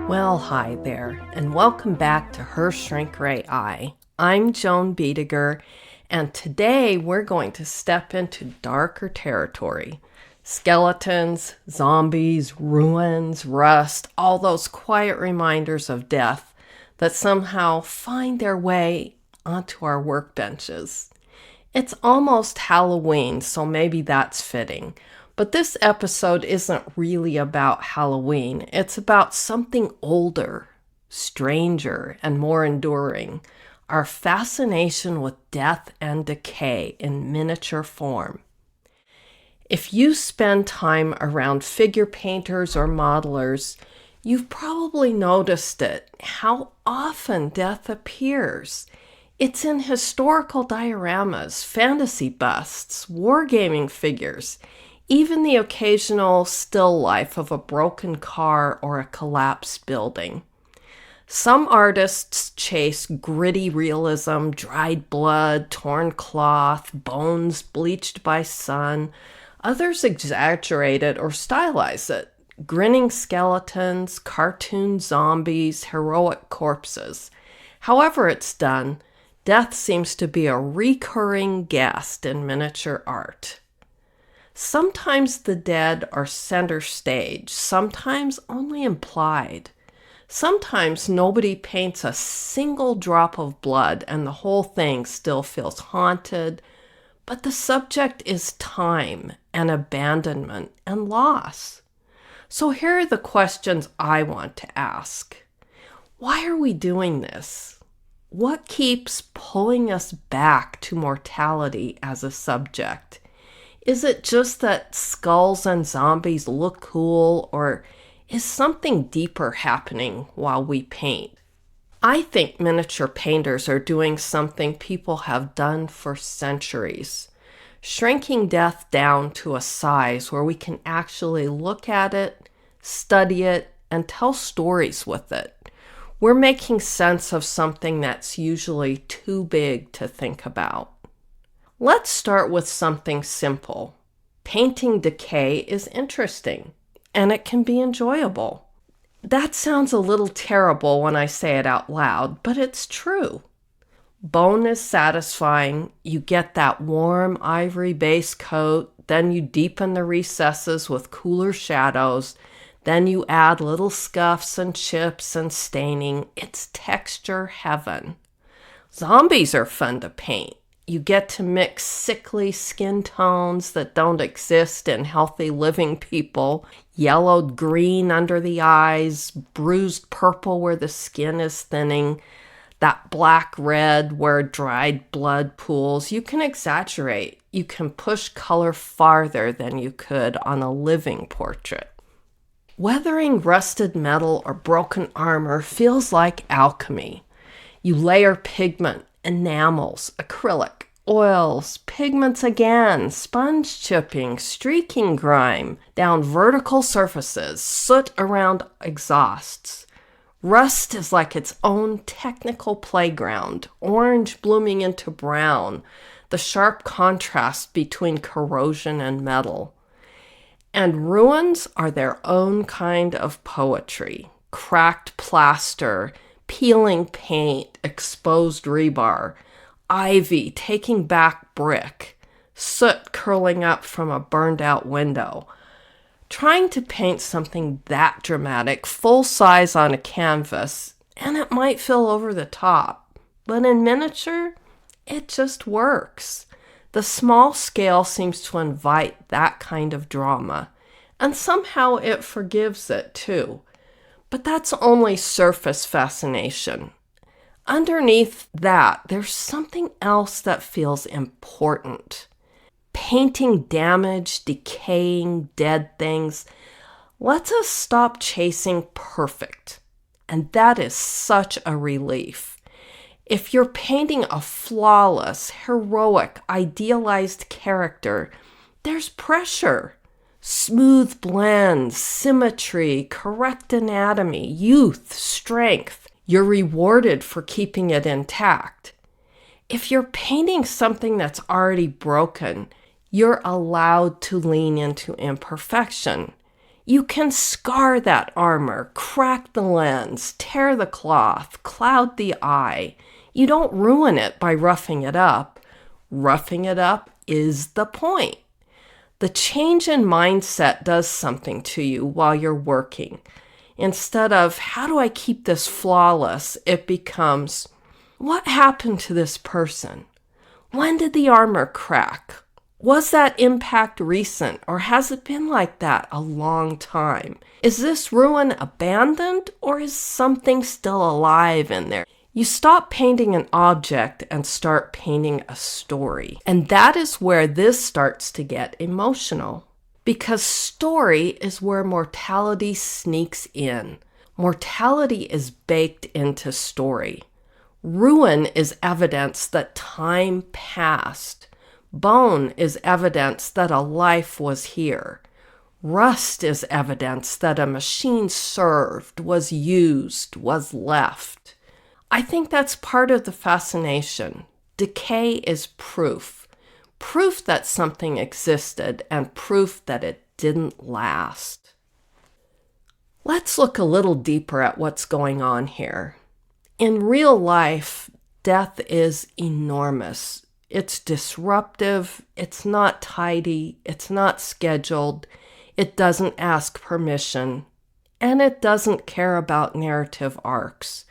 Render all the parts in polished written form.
Well, hi there, and welcome back to Her Shrink Ray Eye. I'm Joan Biediger, and today we're going to step into darker territory. Skeletons, zombies, ruins, rust, all those quiet reminders of death that somehow find their way onto our workbenches. It's almost Halloween, so maybe that's fitting. But this episode isn't really about Halloween. It's about something older, stranger, and more enduring. Our fascination with death and decay in miniature form. If you spend time around figure painters or modelers, you've probably noticed it, how often death appears. It's in historical dioramas, fantasy busts, wargaming figures, even the occasional still life of a broken car or a collapsed building. Some artists chase gritty realism, dried blood, torn cloth, bones bleached by sun. Others exaggerate it or stylize it. Grinning skeletons, cartoon zombies, heroic corpses. However it's done, death seems to be a recurring guest in miniature art. Sometimes the dead are center stage, sometimes only implied. Sometimes nobody paints a single drop of blood and the whole thing still feels haunted, but the subject is time and abandonment and loss. So here are the questions I want to ask. Why are we doing this? What keeps pulling us back to mortality as a subject? Is it just that skulls and zombies look cool, or is something deeper happening while we paint? I think miniature painters are doing something people have done for centuries, shrinking death down to a size where we can actually look at it, study it, and tell stories with it. We're making sense of something that's usually too big to think about. Let's start with something simple. Painting decay is interesting, and it can be enjoyable. That sounds a little terrible when I say it out loud, but it's true. Bone is satisfying. You get that warm ivory base coat, then you deepen the recesses with cooler shadows, then you add little scuffs and chips and staining. It's texture heaven. Zombies are fun to paint. You get to mix sickly skin tones that don't exist in healthy living people, yellowed green under the eyes, bruised purple where the skin is thinning, that black red where dried blood pools. You can exaggerate. You can push color farther than you could on a living portrait. Weathering rusted metal or broken armor feels like alchemy. You layer pigment, enamels, acrylic, oils, pigments again, sponge chipping, streaking grime down vertical surfaces, soot around exhausts. Rust is like its own technical playground, orange blooming into brown, the sharp contrast between corrosion and metal. And ruins are their own kind of poetry. Cracked plaster, peeling paint, exposed rebar, ivy taking back brick, soot curling up from a burned out window. Trying to paint something that dramatic, full size on a canvas, and it might feel over the top. But in miniature, it just works. The small scale seems to invite that kind of drama, and somehow it forgives it too. But that's only surface fascination. Underneath that, there's something else that feels important. Painting damaged, decaying, dead things lets us stop chasing perfect. And that is such a relief. If you're painting a flawless, heroic, idealized character, there's pressure. Smooth blends, symmetry, correct anatomy, youth, strength. You're rewarded for keeping it intact. If you're painting something that's already broken, you're allowed to lean into imperfection. You can scar that armor, crack the lens, tear the cloth, cloud the eye. You don't ruin it by roughing it up. Roughing it up is the point. The change in mindset does something to you while you're working. Instead of, how do I keep this flawless? It becomes, what happened to this person? When did the armor crack? Was that impact recent, or has it been like that a long time? Is this ruin abandoned, or is something still alive in there? You stop painting an object and start painting a story. And that is where this starts to get emotional. Because story is where mortality sneaks in. Mortality is baked into story. Ruin is evidence that time passed. Bone is evidence that a life was here. Rust is evidence that a machine served, was used, was left. I think that's part of the fascination. Decay is proof. Proof that something existed and proof that it didn't last. Let's look a little deeper at what's going on here. In real life, death is enormous. It's disruptive, it's not tidy, it's not scheduled, it doesn't ask permission, and it doesn't care about narrative arcs.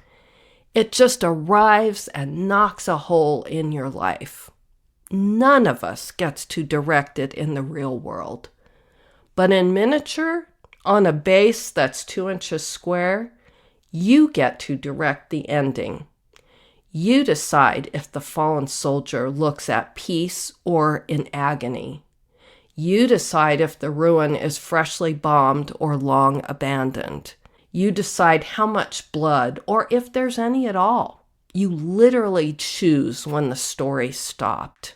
It just arrives and knocks a hole in your life. None of us gets to direct it in the real world. But in miniature, on a base that's 2 inches square, you get to direct the ending. You decide if the fallen soldier looks at peace or in agony. You decide if the ruin is freshly bombed or long abandoned. You decide how much blood, or if there's any at all. You literally choose when the story stopped.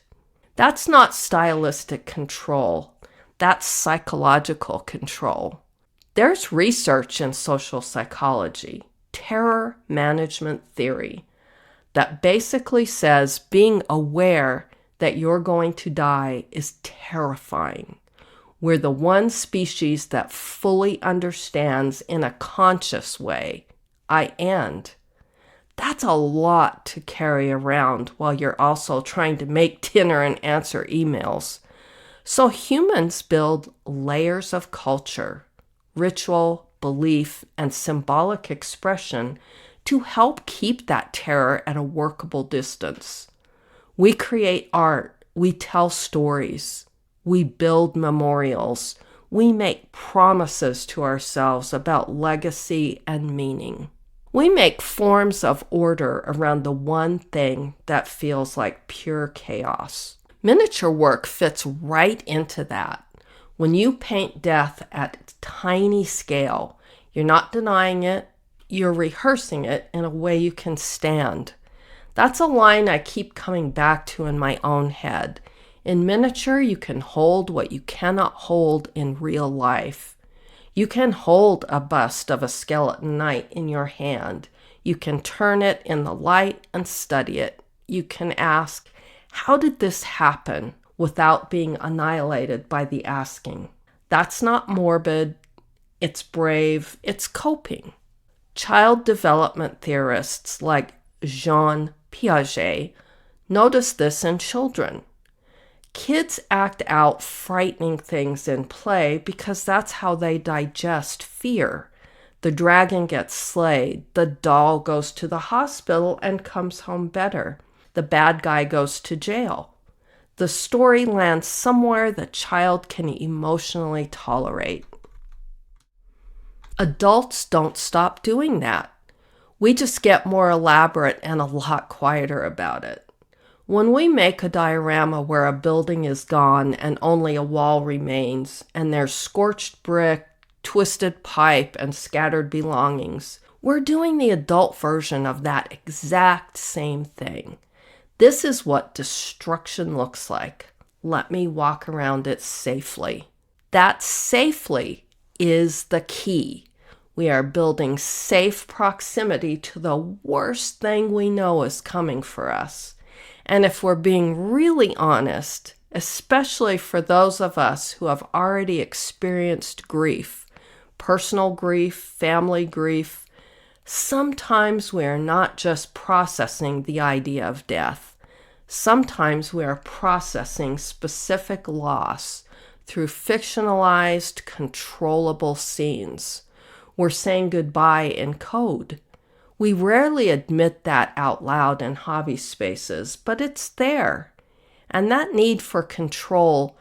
That's not stylistic control. That's psychological control. There's research in social psychology, terror management theory, that basically says being aware that you're going to die is terrifying. We're the one species that fully understands in a conscious way, I end. That's a lot to carry around while you're also trying to make dinner and answer emails. So humans build layers of culture, ritual, belief, and symbolic expression to help keep that terror at a workable distance. We create art, we tell stories. We build memorials. We make promises to ourselves about legacy and meaning. We make forms of order around the one thing that feels like pure chaos. Miniature work fits right into that. When you paint death at tiny scale, you're not denying it, you're rehearsing it in a way you can stand. That's a line I keep coming back to in my own head. In miniature, you can hold what you cannot hold in real life. You can hold a bust of a skeleton knight in your hand. You can turn it in the light and study it. You can ask, how did this happen, without being annihilated by the asking? That's not morbid. It's brave. It's coping. Child development theorists like Jean Piaget notice this in children. Kids act out frightening things in play because that's how they digest fear. The dragon gets slayed, the doll goes to the hospital and comes home better. The bad guy goes to jail. The story lands somewhere the child can emotionally tolerate. Adults don't stop doing that. We just get more elaborate and a lot quieter about it. When we make a diorama where a building is gone and only a wall remains, and there's scorched brick, twisted pipe, and scattered belongings, we're doing the adult version of that exact same thing. This is what destruction looks like. Let me walk around it safely. That safely is the key. We are building safe proximity to the worst thing we know is coming for us. And if we're being really honest, especially for those of us who have already experienced grief, personal grief, family grief. Sometimes we are not just processing the idea of death. Sometimes we are processing specific loss through fictionalized, controllable scenes. We're saying goodbye in code. We rarely admit that out loud in hobby spaces, but it's there. And that need for control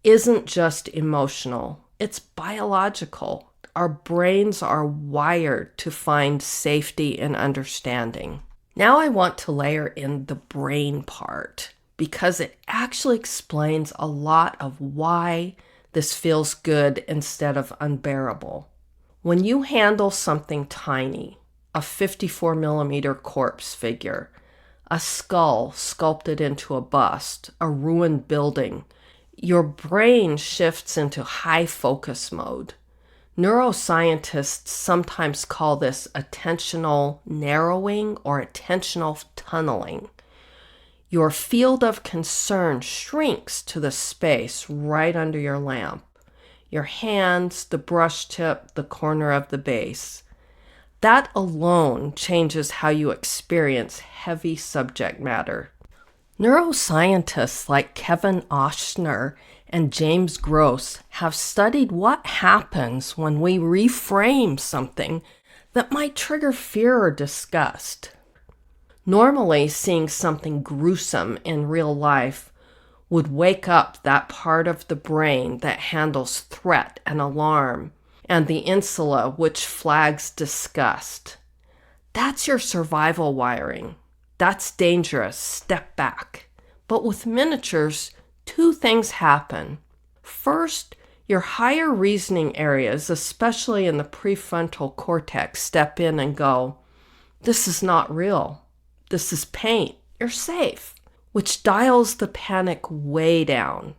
isn't just emotional, it's biological. Our brains are wired to find safety and understanding. Now I want to layer in the brain part because it actually explains a lot of why this feels good instead of unbearable. When you handle something tiny, a 54 millimeter corpse figure, a skull sculpted into a bust, a ruined building, your brain shifts into high focus mode. Neuroscientists sometimes call this attentional narrowing or attentional tunneling. Your field of concern shrinks to the space right under your lamp. Your hands, the brush tip, the corner of the base. That alone changes how you experience heavy subject matter. Neuroscientists like Kevin Oshner and James Gross have studied what happens when we reframe something that might trigger fear or disgust. Normally, seeing something gruesome in real life would wake up that part of the brain that handles threat and alarm, and the insula which flags disgust. That's your survival wiring. That's dangerous. Step back. But with miniatures, two things happen. First, your higher reasoning areas, especially in the prefrontal cortex, step in and go, this is not real. This is paint. You're safe, which dials the panic way down.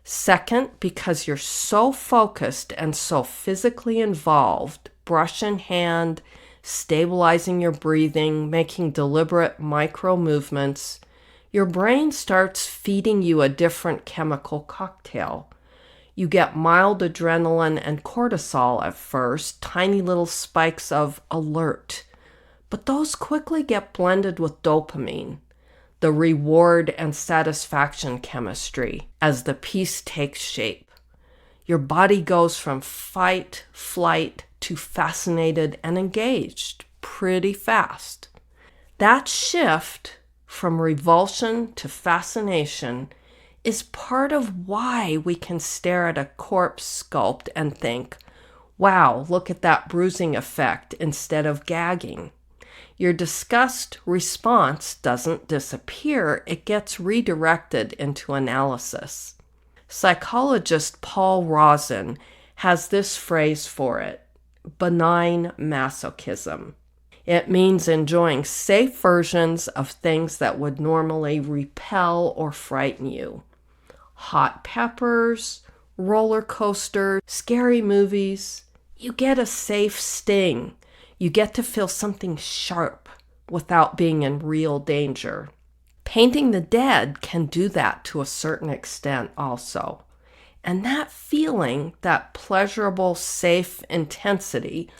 Second, because you're so focused and so physically involved, brush in hand, stabilizing your breathing, making deliberate micro movements, your brain starts feeding you a different chemical cocktail. You get mild adrenaline and cortisol at first, tiny little spikes of alert, but those quickly get blended with dopamine, the reward and satisfaction chemistry, as the piece takes shape. Your body goes from fight, flight, to fascinated and engaged pretty fast. That shift from revulsion to fascination is part of why we can stare at a corpse sculpt and think, wow, look at that bruising effect, instead of gagging. Your disgust response doesn't disappear, it gets redirected into analysis. Psychologist Paul Rozin has this phrase for it: benign masochism. It means enjoying safe versions of things that would normally repel or frighten you. Hot peppers, roller coasters, scary movies. You get a safe sting. You get to feel something sharp without being in real danger. Painting the dead can do that to a certain extent also. And that feeling, that pleasurable, safe intensity,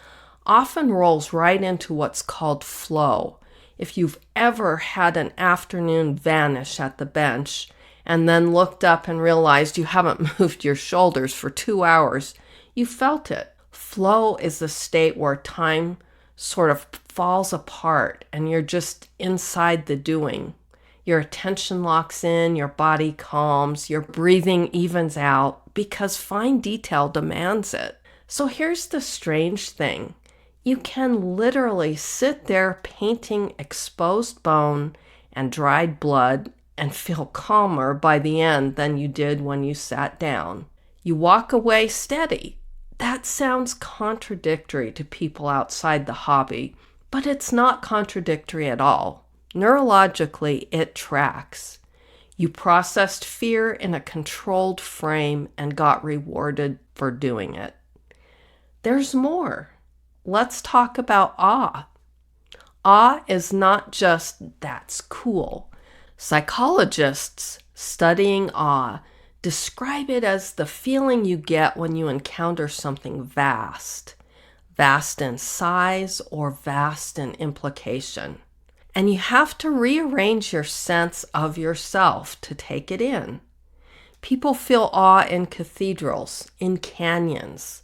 often rolls right into what's called flow. If you've ever had an afternoon vanish at the bench and then looked up and realized you haven't moved your shoulders for 2 hours, you felt it. Flow is a state where time sort of falls apart and you're just inside the doing. Your attention locks in, your body calms, your breathing evens out because fine detail demands it. So here's the strange thing. You can literally sit there painting exposed bone and dried blood and feel calmer by the end than you did when you sat down. You walk away steady. That sounds contradictory to people outside the hobby, but it's not contradictory at all. Neurologically, it tracks. You processed fear in a controlled frame and got rewarded for doing it. There's more. Let's talk about awe. Awe is not just, that's cool. Psychologists studying awe Describe it as the feeling you get when you encounter something vast, vast in size or vast in implication. And you have to rearrange your sense of yourself to take it in. People feel awe in cathedrals, in canyons,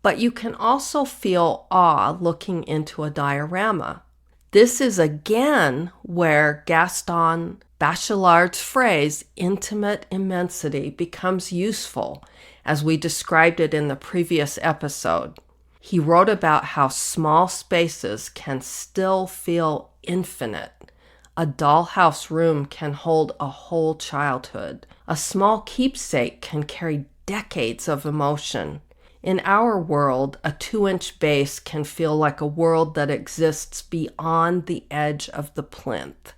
but you can also feel awe looking into a diorama. This is again where Gaston Bachelard's phrase, intimate immensity, becomes useful, as we described it in the previous episode. He wrote about how small spaces can still feel infinite. A dollhouse room can hold a whole childhood. A small keepsake can carry decades of emotion. In our world, a 2-inch base can feel like a world that exists beyond the edge of the plinth.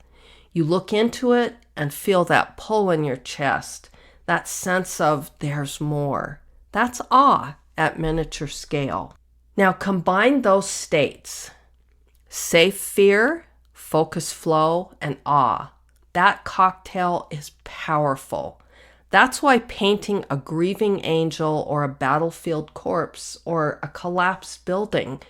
You look into it and feel that pull in your chest, that sense of there's more. That's awe at miniature scale. Now combine those states, safe fear, focus flow, and awe. That cocktail is powerful. That's why painting a grieving angel or a battlefield corpse or a collapsed building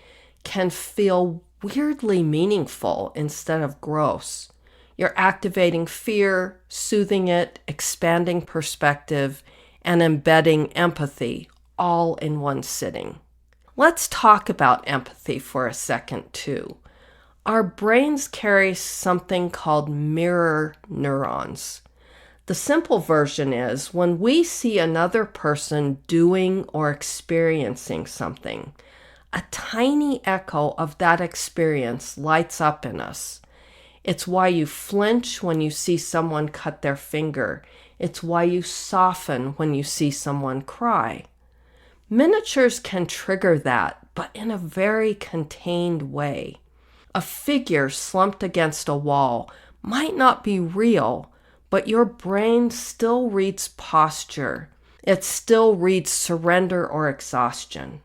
can feel weirdly meaningful instead of gross. You're activating fear, soothing it, expanding perspective, and embedding empathy all in one sitting. Let's talk about empathy for a second, too. Our brains carry something called mirror neurons. The simple version is when we see another person doing or experiencing something, a tiny echo of that experience lights up in us. It's why you flinch when you see someone cut their finger. It's why you soften when you see someone cry. Miniatures can trigger that, but in a very contained way. A figure slumped against a wall might not be real, but your brain still reads posture. It still reads surrender or exhaustion.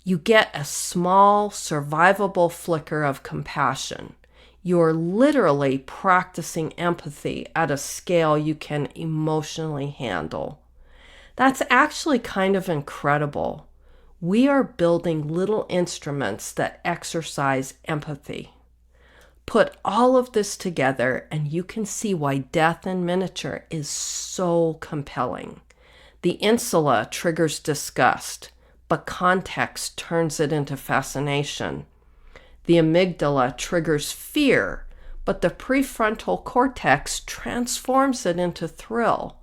You get a small, survivable flicker of compassion. You're literally practicing empathy at a scale you can emotionally handle. That's actually kind of incredible. We are building little instruments that exercise empathy. Put all of this together and you can see why death in miniature is so compelling. The insula triggers disgust, but context turns it into fascination. The amygdala triggers fear, but the prefrontal cortex transforms it into thrill.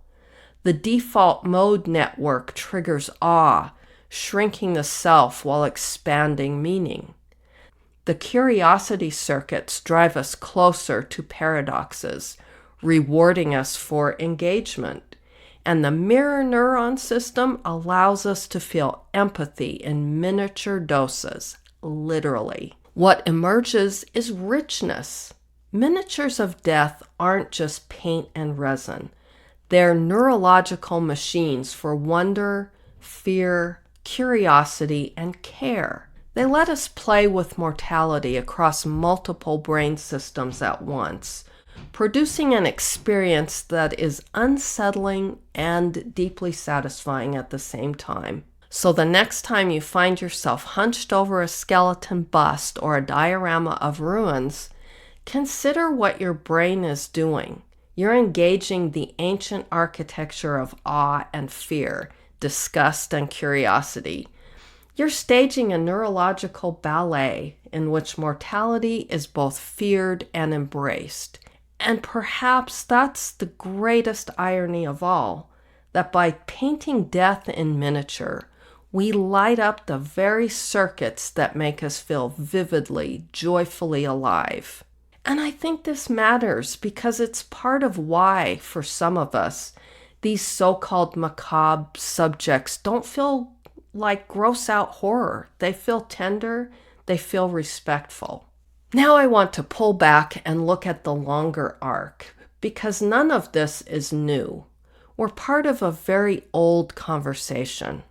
The default mode network triggers awe, shrinking the self while expanding meaning. The curiosity circuits drive us closer to paradoxes, rewarding us for engagement. And the mirror neuron system allows us to feel empathy in miniature doses, literally. What emerges is richness. Miniatures of death aren't just paint and resin. They're neurological machines for wonder, fear, curiosity, and care. They let us play with mortality across multiple brain systems at once, producing an experience that is unsettling and deeply satisfying at the same time. So the next time you find yourself hunched over a skeleton bust or a diorama of ruins, consider what your brain is doing. You're engaging the ancient architecture of awe and fear, disgust and curiosity. You're staging a neurological ballet in which mortality is both feared and embraced. And perhaps that's the greatest irony of all, that by painting death in miniature, we light up the very circuits that make us feel vividly, joyfully alive. And I think this matters because it's part of why, for some of us, these so-called macabre subjects don't feel like gross out horror. They feel tender, they feel respectful. Now I want to pull back and look at the longer arc, because none of this is new. We're part of a very old conversation.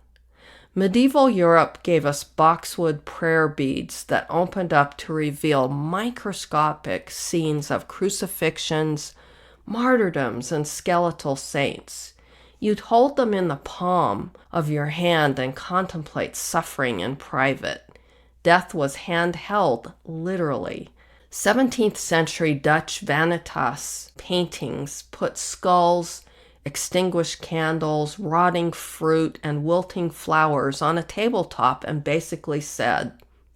Medieval Europe gave us boxwood prayer beads that opened up to reveal microscopic scenes of crucifixions, martyrdoms, and skeletal saints. You'd hold them in the palm of your hand and contemplate suffering in private. Death was handheld, literally. 17th century Dutch vanitas paintings put skulls, extinguished candles, rotting fruit, and wilting flowers on a tabletop and basically said,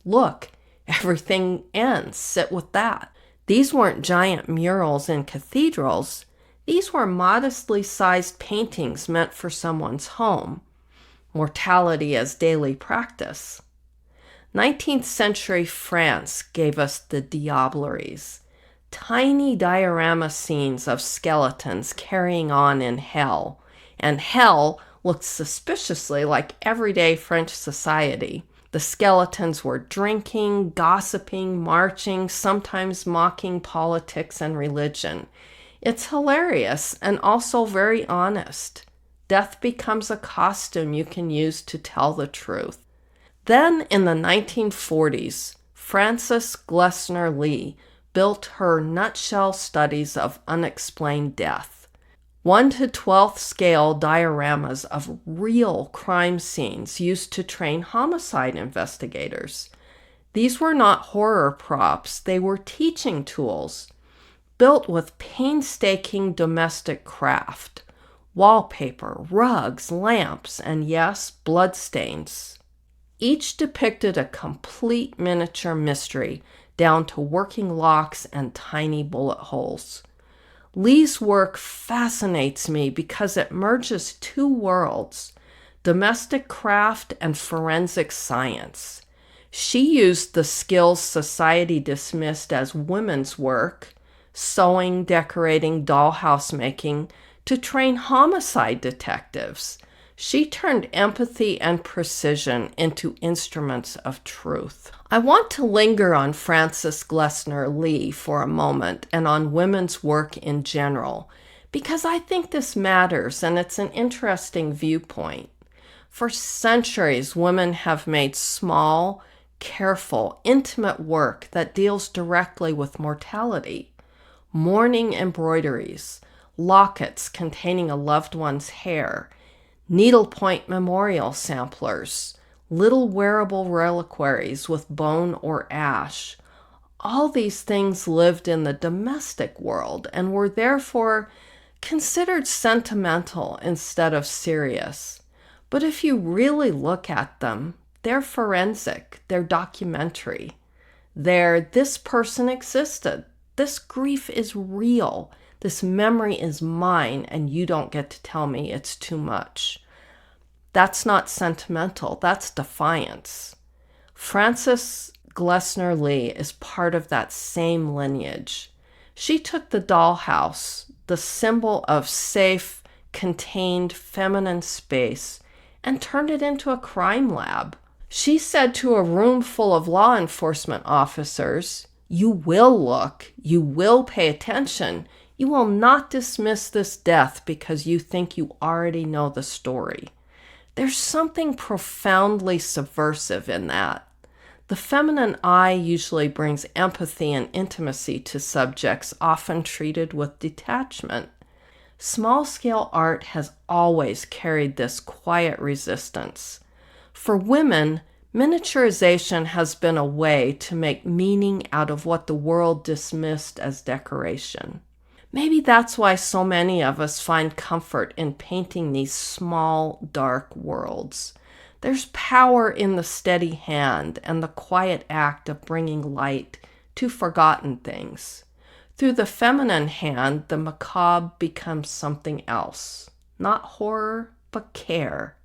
"Look, everything ends. Sit with that." These weren't giant murals in cathedrals. These were modestly sized paintings meant for someone's home. Mortality as daily practice. 19th century France gave us the Diableries, tiny diorama scenes of skeletons carrying on in hell, and hell looked suspiciously like everyday French society. The skeletons were drinking, gossiping, marching, sometimes mocking politics and religion. It's hilarious and also very honest. Death becomes a costume you can use to tell the truth. Then in the 1940s, Frances Glessner Lee built her nutshell studies of unexplained death. 1 to 12th scale dioramas of real crime scenes used to train homicide investigators. These were not horror props, they were teaching tools, built with painstaking domestic craft, wallpaper, rugs, lamps, and yes, bloodstains. Each depicted a complete miniature mystery down to working locks and tiny bullet holes. Lee's work fascinates me because it merges two worlds, domestic craft and forensic science. She used the skills society dismissed as women's work, sewing, decorating, dollhouse making, to train homicide detectives. She turned empathy and precision into instruments of truth. I want to linger on Frances Glessner Lee for a moment and on women's work in general, because I think this matters and it's an interesting viewpoint. For centuries, women have made small, careful, intimate work that deals directly with mortality. Mourning embroideries, lockets containing a loved one's hair, needlepoint memorial samplers, little wearable reliquaries with bone or ash. All these things lived in the domestic world and were therefore considered sentimental instead of serious. But if you really look at them, they're forensic, they're documentary. This person existed, this grief is real, this memory is mine, and you don't get to tell me it's too much. That's not sentimental, that's defiance. Frances Glessner Lee is part of that same lineage. She took the dollhouse, the symbol of safe, contained, feminine space, and turned it into a crime lab. She said to a room full of law enforcement officers, "You will look, you will pay attention, you will not dismiss this death because you think you already know the story." There's something profoundly subversive in that. The feminine eye usually brings empathy and intimacy to subjects often treated with detachment. Small-scale art has always carried this quiet resistance. For women, miniaturization has been a way to make meaning out of what the world dismissed as decoration. Maybe that's why so many of us find comfort in painting these small, dark worlds. There's power in the steady hand and the quiet act of bringing light to forgotten things. Through the feminine hand, the macabre becomes something else. Not horror, but care.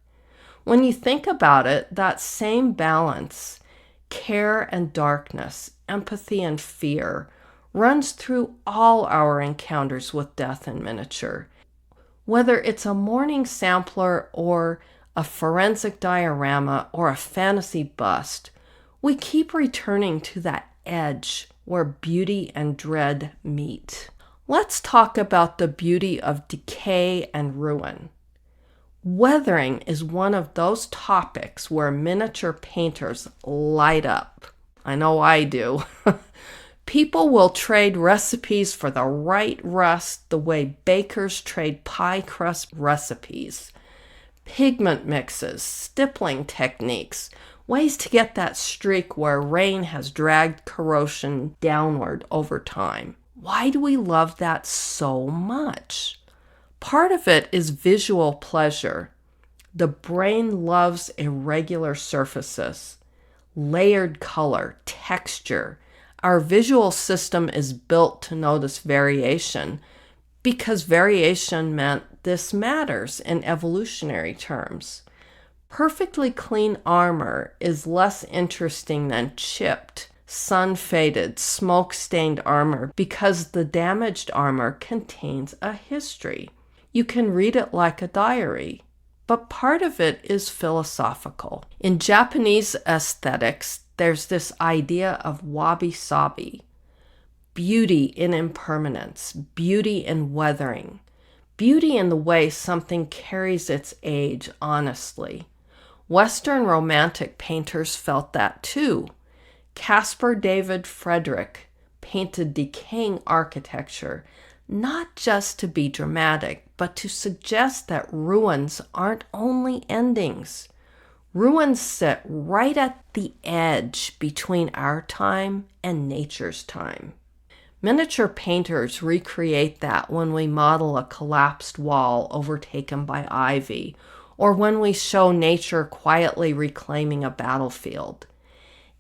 When you think about it, that same balance, care and darkness, empathy and fear, runs through all our encounters with death in miniature. Whether it's a mourning sampler or a forensic diorama or a fantasy bust, we keep returning to that edge where beauty and dread meet. Let's talk about the beauty of decay and ruin. Weathering is one of those topics where miniature painters light up. I know I do. People will trade recipes for the right rust the way bakers trade pie crust recipes. Pigment mixes, stippling techniques, ways to get that streak where rain has dragged corrosion downward over time. Why do we love that so much? Part of it is visual pleasure. The brain loves irregular surfaces, layered color, texture. Our visual system is built to notice variation because variation meant this matters in evolutionary terms. Perfectly clean armor is less interesting than chipped, sun-faded, smoke-stained armor because the damaged armor contains a history. You can read it like a diary, but part of it is philosophical. In Japanese aesthetics, there's this idea of wabi-sabi, beauty in impermanence, beauty in weathering, beauty in the way something carries its age honestly. Western Romantic painters felt that too. Caspar David Friedrich painted decaying architecture, not just to be dramatic, but to suggest that ruins aren't only endings. Ruins sit right at the edge between our time and nature's time. Miniature painters recreate that when we model a collapsed wall overtaken by ivy, or when we show nature quietly reclaiming a battlefield.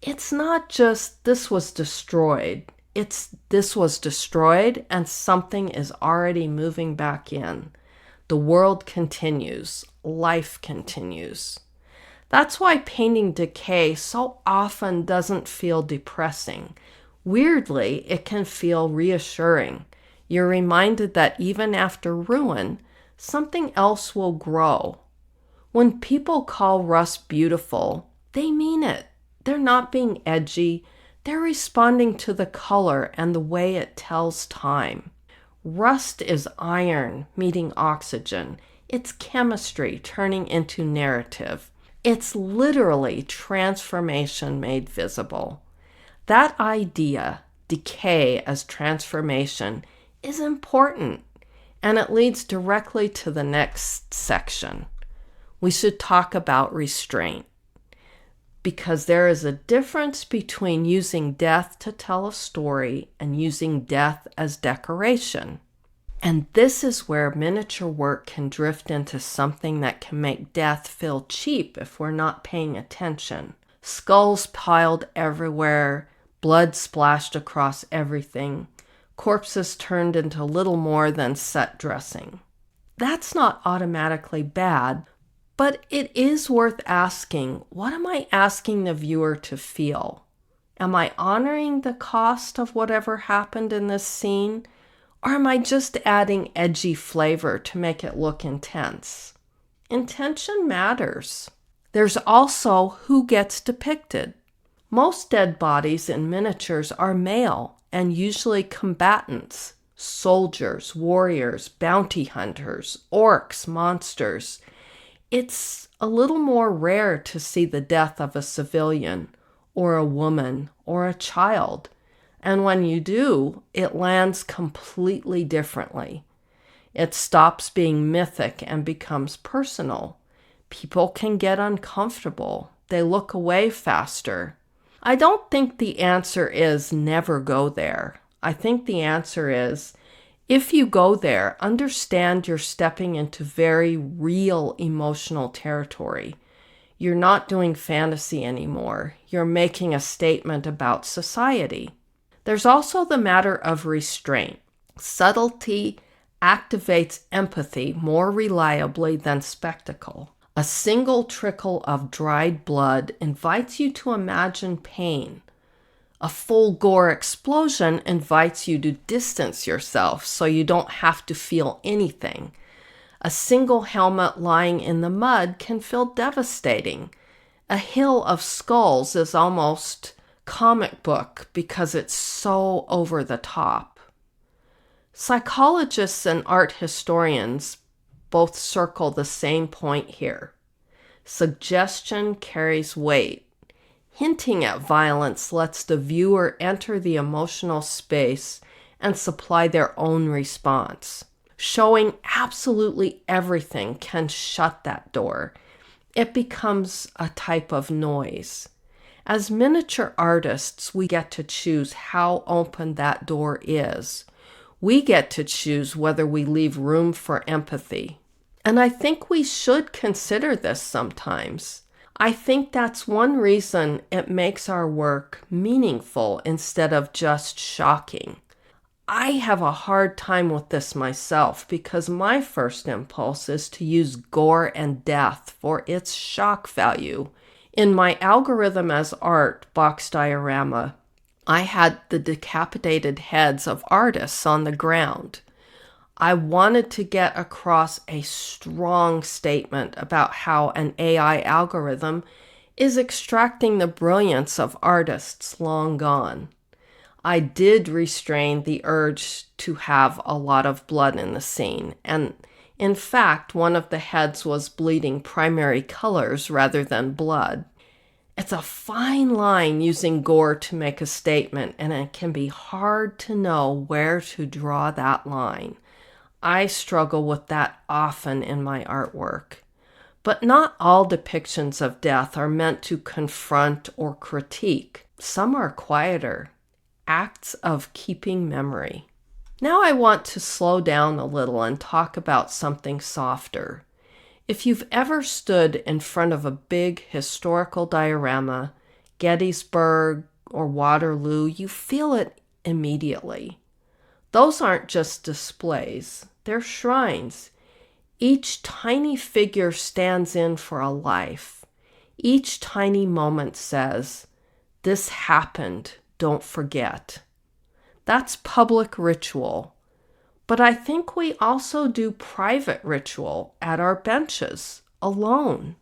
It's not just this was destroyed. It's this was destroyed and something is already moving back in. The world continues. Life continues. That's why painting decay so often doesn't feel depressing. Weirdly, it can feel reassuring. You're reminded that even after ruin, something else will grow. When people call rust beautiful, they mean it. They're not being edgy. They're responding to the color and the way it tells time. Rust is iron meeting oxygen. It's chemistry turning into narrative. It's literally transformation made visible. That idea, decay as transformation, is important, and it leads directly to the next section. We should talk about restraint, because there is a difference between using death to tell a story and using death as decoration. And this is where miniature work can drift into something that can make death feel cheap if we're not paying attention. Skulls piled everywhere, blood splashed across everything, corpses turned into little more than set dressing. That's not automatically bad, but it is worth asking, what am I asking the viewer to feel? Am I honoring the cost of whatever happened in this scene? Or am I just adding edgy flavor to make it look intense? Intention matters. There's also who gets depicted. Most dead bodies in miniatures are male and usually combatants, soldiers, warriors, bounty hunters, orcs, monsters. It's a little more rare to see the death of a civilian or a woman or a child. And when you do, it lands completely differently. It stops being mythic and becomes personal. People can get uncomfortable. They look away faster. I don't think the answer is never go there. I think the answer is, if you go there, understand you're stepping into very real emotional territory. You're not doing fantasy anymore. You're making a statement about society. There's also the matter of restraint. Subtlety activates empathy more reliably than spectacle. A single trickle of dried blood invites you to imagine pain. A full gore explosion invites you to distance yourself so you don't have to feel anything. A single helmet lying in the mud can feel devastating. A hill of skulls is almost comic book because it's so over the top. Psychologists and art historians both circle the same point here. Suggestion carries weight. Hinting at violence lets the viewer enter the emotional space and supply their own response. Showing absolutely everything can shut that door. It becomes a type of noise. As miniature artists, we get to choose how open that door is. We get to choose whether we leave room for empathy. And I think we should consider this sometimes. I think that's one reason it makes our work meaningful instead of just shocking. I have a hard time with this myself because my first impulse is to use gore and death for its shock value. In my algorithm as art box diorama, I had the decapitated heads of artists on the ground. I wanted to get across a strong statement about how an AI algorithm is extracting the brilliance of artists long gone. I did restrain the urge to have a lot of blood in the scene, and in fact, one of the heads was bleeding primary colors rather than blood. It's a fine line using gore to make a statement, and it can be hard to know where to draw that line. I struggle with that often in my artwork. But not all depictions of death are meant to confront or critique. Some are quieter, acts of keeping memory. Now I want to slow down a little and talk about something softer. If you've ever stood in front of a big historical diorama, Gettysburg or Waterloo, you feel it immediately. Those aren't just displays, they're shrines. Each tiny figure stands in for a life. Each tiny moment says, "This happened, don't forget." That's public ritual. But I think we also do private ritual at our benches, alone.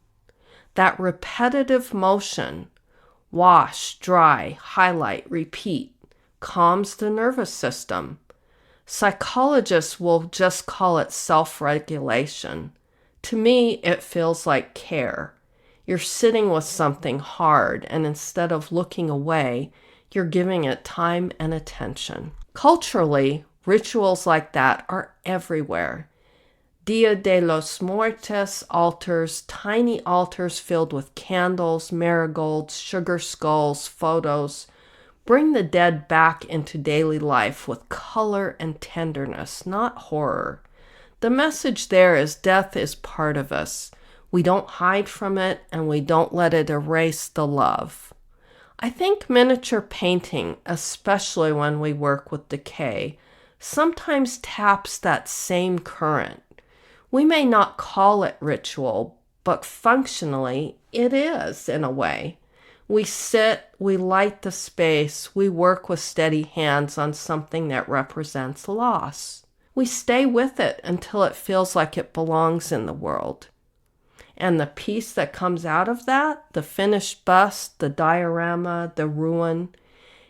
That repetitive motion, wash, dry, highlight, repeat, calms the nervous system. Psychologists will just call it self-regulation. To me, it feels like care. You're sitting with something hard, and instead of looking away, you're giving it time and attention. Culturally, rituals like that are everywhere. Dia de los Muertos altars, tiny altars filled with candles, marigolds, sugar skulls, photos, bring the dead back into daily life with color and tenderness, not horror. The message there is death is part of us. We don't hide from it, and we don't let it erase the love. I think miniature painting, especially when we work with decay, sometimes taps that same current. We may not call it ritual, but functionally it is in a way. We sit, we light the space, we work with steady hands on something that represents loss. We stay with it until it feels like it belongs in the world. And the piece that comes out of that, the finished bust, the diorama, the ruin,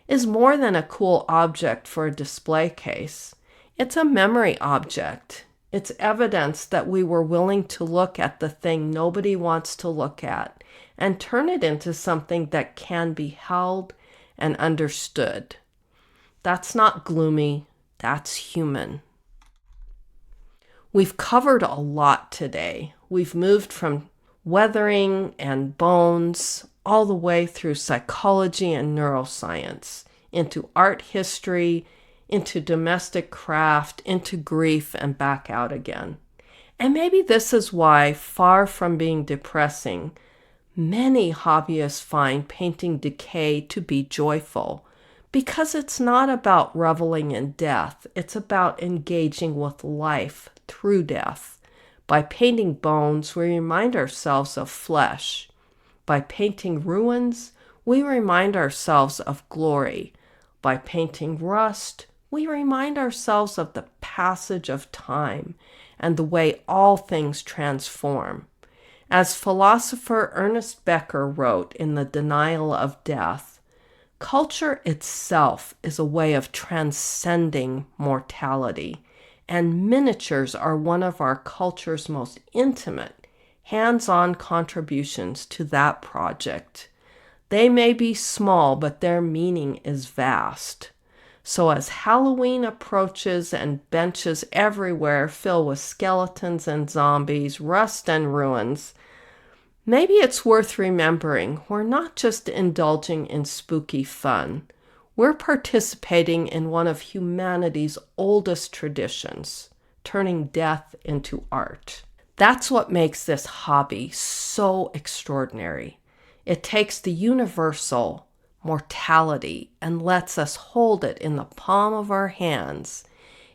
is more than a cool object for a display case. It's a memory object. It's evidence that we were willing to look at the thing nobody wants to look at and turn it into something that can be held and understood. That's not gloomy, that's human. We've covered a lot today. We've moved from weathering and bones all the way through psychology and neuroscience, into art history, into domestic craft, into grief, and back out again. And maybe this is why, far from being depressing, many hobbyists find painting decay to be joyful, because it's not about reveling in death, it's about engaging with life through death. By painting bones, we remind ourselves of flesh. By painting ruins, we remind ourselves of glory. By painting rust, we remind ourselves of the passage of time and the way all things transform. As philosopher Ernest Becker wrote in The Denial of Death, culture itself is a way of transcending mortality, and miniatures are one of our culture's most intimate, hands-on contributions to that project. They may be small, but their meaning is vast. So as Halloween approaches and benches everywhere fill with skeletons and zombies, rust and ruins, maybe it's worth remembering we're not just indulging in spooky fun. We're participating in one of humanity's oldest traditions, turning death into art. That's what makes this hobby so extraordinary. It takes the universal, mortality, and lets us hold it in the palm of our hands.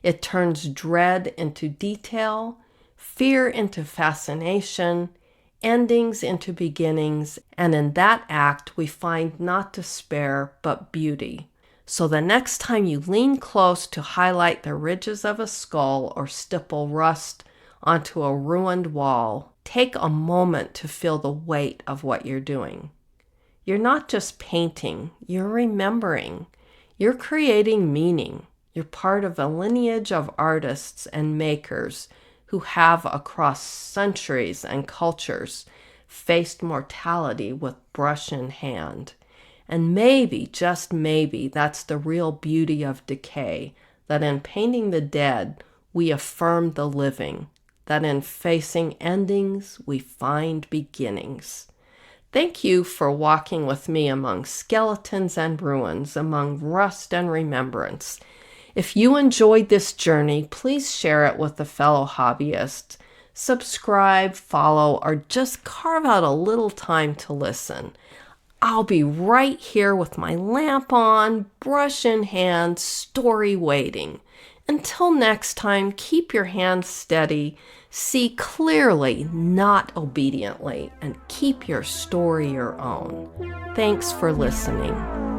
It turns dread into detail, fear into fascination, endings into beginnings, and in that act we find not despair but beauty. So the next time you lean close to highlight the ridges of a skull or stipple rust onto a ruined wall, take a moment to feel the weight of what you're doing. You're not just painting, you're remembering. You're creating meaning. You're part of a lineage of artists and makers who have, across centuries and cultures, faced mortality with brush in hand. And maybe, just maybe, that's the real beauty of decay, that in painting the dead, we affirm the living, that in facing endings, we find beginnings. Thank you for walking with me among skeletons and ruins, among rust and remembrance. If you enjoyed this journey, please share it with a fellow hobbyist. Subscribe, follow, or just carve out a little time to listen. I'll be right here with my lamp on, brush in hand, story waiting. Until next time, keep your hands steady, see clearly, not obediently, and keep your story your own. Thanks for listening.